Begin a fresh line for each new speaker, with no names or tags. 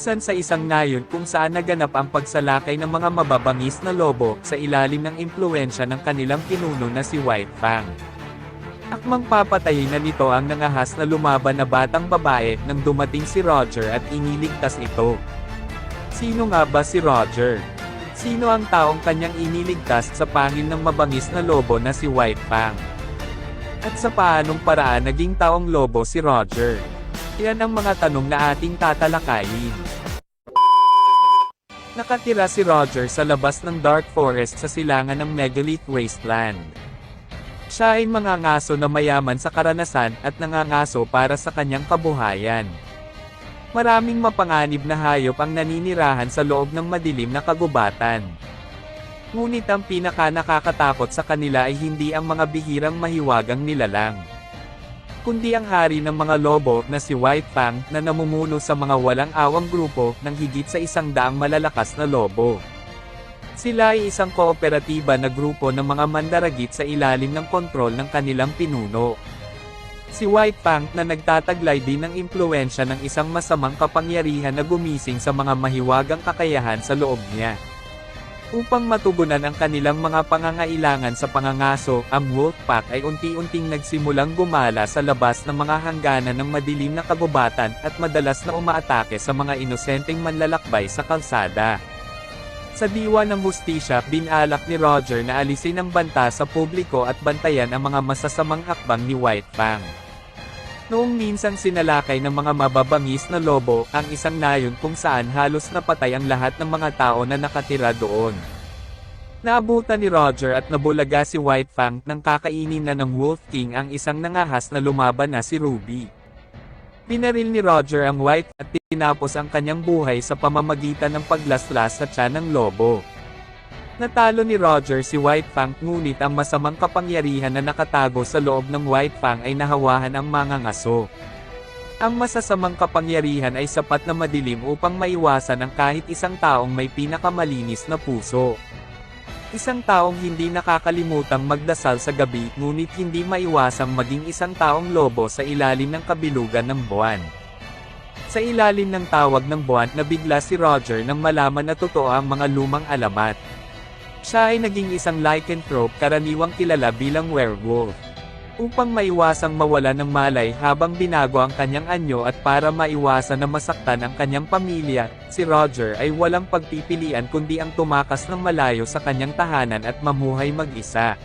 Sa isang nayon kung saan naganap ang pagsalakay ng mga mababangis na lobo sa ilalim ng impluwensya ng kanilang pinuno na si White Fang. Akmang papatayin na nito ang nangahas na lumaban na batang babae nang dumating si Roger at iniligtas ito. Sino nga ba si Roger? Sino ang taong kanyang iniligtas sa pangil ng mabangis na lobo na si White Fang? At sa paanong paraan naging taong lobo si Roger? Yan ang mga tanong na ating tatalakayin. Nakatira si Roger sa labas ng Dark Forest sa silangan ng Megalith Wasteland. Siya ay mangangaso na mayaman sa karanasan at nangangaso para sa kanyang kabuhayan. Maraming mapanganib na hayop ang naninirahan sa loob ng madilim na kagubatan. Ngunit ang pinaka-nakakatakot sa kanila ay hindi ang mga bihirang mahiwagang nilalang, kundi ang hari ng mga lobo na si White Fang na namumuno sa mga walang awang grupo ng higit sa 100 malalakas na lobo. Sila ay isang kooperatiba na grupo ng mga mandaragit sa ilalim ng kontrol ng kanilang pinuno. Si White Fang na nagtataglay din ng impluwensya ng isang masamang kapangyarihan na gumising sa mga mahiwagang kakayahan sa loob niya. Upang matugunan ang kanilang mga pangangailangan sa pangangaso, ang Wolfpack ay unti-unting nagsimulang gumala sa labas ng mga hangganan ng madilim na kagubatan at madalas na umaatake sa mga inosenteng manlalakbay sa kalsada. Sa diwa ng hustisya, binalak ni Roger na alisin ang banta sa publiko at bantayan ang mga masasamang hakbang ni White Fang. Noong minsang sinalakay ng mga mababangis na lobo ang isang nayon kung saan halos napatay ang lahat ng mga tao na nakatira doon. Naabutan ni Roger at nabulaga si White Fang nang kakainin na ng Wolf King ang isang nangahas na lumaban na si Ruby. Pinaril ni Roger ang White at tinapos ang kanyang buhay sa pamamagitan ng paglaslas sa tiyan ng lobo. Natalo ni Roger si White Fang, ngunit ang masamang kapangyarihan na nakatago sa loob ng White Fang ay nahawahan ang mga ngaso. Ang masasamang kapangyarihan ay sapat na madilim upang maiwasan ang kahit isang taong may pinakamalinis na puso. Isang taong hindi nakakalimutang magdasal sa gabi, ngunit hindi maiwasang maging isang taong lobo sa ilalim ng kabilugan ng buwan. Sa ilalim ng tawag ng buwan, nabigla si Roger nang malaman na totoo ang mga lumang alamat. Siya ay naging isang lycanthrope, karaniwang kilala bilang werewolf. Upang maiwasang mawala ng malay habang binago ang kanyang anyo at para maiwasan na masaktan ang kanyang pamilya, si Roger ay walang pagpipilian kundi ang tumakas ng malayo sa kanyang tahanan at mamuhay mag-isa.